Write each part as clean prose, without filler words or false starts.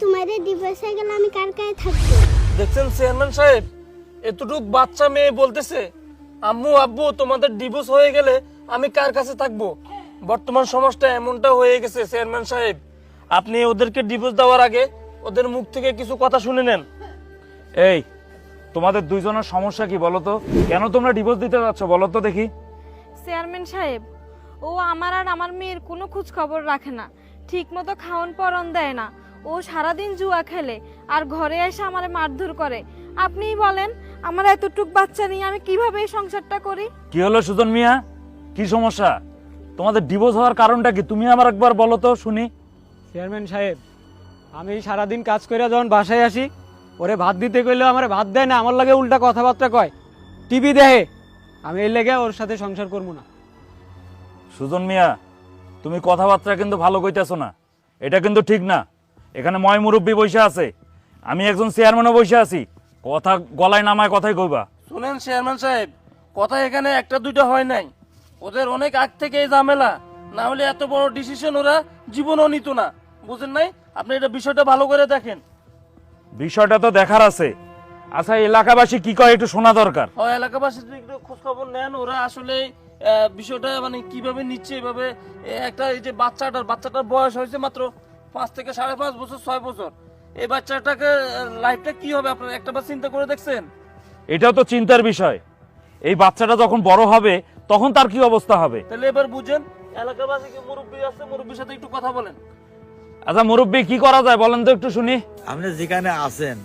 তোমাদের ডিভোর্স হয়ে গেলে আমি কার কাছে থাকবো? দেখছেন চেয়ারম্যান সাহেব, এতটুক বাচ্চা মেয়ে বলতেছে আম্মু আব্বু তোমাদের ডিভোর্স হয়ে গেলে আমি কার কাছে থাকবো। বর্তমান সমাজটা এমনটা হয়ে গেছে চেয়ারম্যান সাহেব, আপনি ওদেরকে ডিভোর্স দেওয়ার আগে ওদের মুখ থেকে কিছু কথা শুনে নেন। এই তোমাদের দুইজনের সমস্যা কি বলো তো? কেন তোমরা ডিভোর্স দিতে যাচ্ছ বলো তো দেখি? চেয়ারম্যান সাহেব, ও আমার আর আমার মেয়ের কোনো খোঁজ খবর রাখে না, ঠিক মতো খাওন পরন দেয় না, ও সারাদিন জুয়া খেলে আর ঘরে এসে আমারে মারধর করে। আপনিই বলেন আমার এতটুক বাচ্চা নিয়ে আমি কিভাবে এই সংসারটা করি? কি হলো সুজন মিয়া, কি সমস্যা? তোমাদের ডিভোর্স হওয়ার কারণটা কি তুমি আমার একবার বলো তো শুনি। চেয়ারম্যান সাহেব, আমি সারাদিন কাজ করে যখন বাসায় আসি, ওরে ভাত দিতে কইলেও আমার ভাত দেয় না, আমার লাগে উল্টা কথাবার্তা কয়, টিভি দেখে। আমি এই লেগে ওর সাথে সংসার করবো না। সুজন মিয়া, তুমি কথাবার্তা কিন্তু ভালো কইতেছো না, এটা কিন্তু ঠিক না। এখানে ময় মুরব্বী বসে আছে, আমি একজন চেয়ারম্যানও বসে আছি, কথা গলায় নামায় কথাই কইবা। শুনেন চেয়ারম্যান সাহেব, কথা এখানে একটা দুইটা হয় নাই, ওদের অনেক আগ থেকে এই ঝামেলা, না হলে এত বড় ডিসিশন ওরা জীবনও নিত না। বুঝেন নাই? আপনি এটা বিষয়টা ভালো করে দেখেন। বিষয়টা তো দেখার আছে। আচ্ছা, এলাকাবাসী কি কয় একটু শোনা দরকার। হয় এলাকাবাসী একটু খোঁজ খবর নেন, ওরা আসলে বিষয়টা মানে কিভাবে নিচ্ছে এভাবে। একটা এই যে বাচ্চাটার বয়স হয়েছে মাত্র 5 থেকে 5.5 বছর 6 বছর, এই বাচ্চাটাকে লাইফটা কি হবে আপনারা একটাবার চিন্তা করে দেখছেন? এটাও তো চিন্তার বিষয়। এই বাচ্চাটা যখন বড় হবে তখন তার কি অবস্থা হবে? তাহলে এবার বুঝেন, এলাকাবাসীকে মুরব্বী আছে, মুরব্বীর সাথে একটু কথা বলেন। আচ্ছা মুরব্বী, কি করা যায় বলেন তো একটু শুনি। আপনি যেখানে আছেন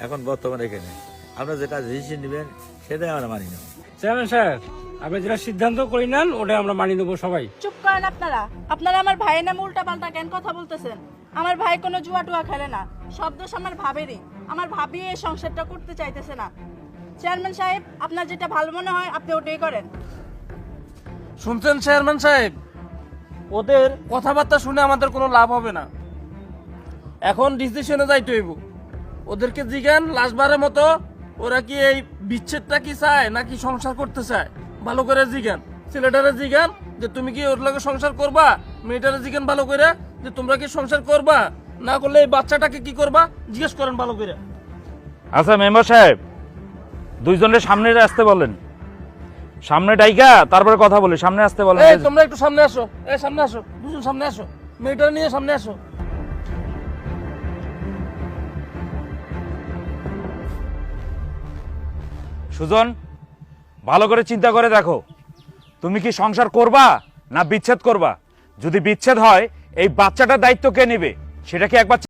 এখন বর্তমানে এখানে আপনারা যেটা ডিসিশন নেবেন সেটাই আমরা মানি নেব। চেয়ারম্যান সাহেব, আপনি যেটা সিদ্ধান্ত করে নেন ওটা আমরা মানি নেবো সবাই। চুপ করেন আপনারা। আপনারা আমার ভাইয়ের নামে উল্টা পাল্টা কেন কথা বলতেছেন? আমার ভাই কোনো জুয়া টুয়া খেলে না, সব দোষ আমার ভাবেরই। আমার ভাবি এই সংসারটা করতে চাইতেছে না। চেয়ারম্যান সাহেব, আপনার যেটা ভালো মনে হয় আপনি ওটাই করেন। শুনছেন চেয়ারম্যান সাহেব, ওদের কথাবার্তা শুনে আমাদের কোনো লাভ হবে না, এখন ডিসিশনে যাইতে হইব। ওদেরকে জিজ্ঞান লাস্টবারের মতো, ওরা কি এই বিচ্ছেদটা কি চায় নাকি সংসার করতে চায়, ভালো করে জিজ্ঞান। ছেলেটারে জিজ্ঞান যে তুমি কি ওর লগে সংসার করবা, মেয়েটারে জিজ্ঞান ভালো করে যে তোমরা কি সংসার করবা, না করলে এই বাচ্চাটাকে কি করবা জিজ্ঞেস করেন ভালো করে। আচ্ছা মেম্বার সাহেব, দুইজনের সামনে আসতে বলেন, সামনে ডাইকা তারপরে কথা বলি, সামনে আসতে বলেন। এই তোমরা একটু সামনে আসো, এই সামনে আসো, দুজন সামনে আসো, মেয়েটা নিয়ে সামনে আসো। সুজন, ভালো করে চিন্তা করে দেখো, তুমি কি সংসার করবা না বিচ্ছেদ করবা? যদি বিচ্ছেদ হয় এই বাচ্চাটার দায়িত্ব কে নেবে সেটা কি একবার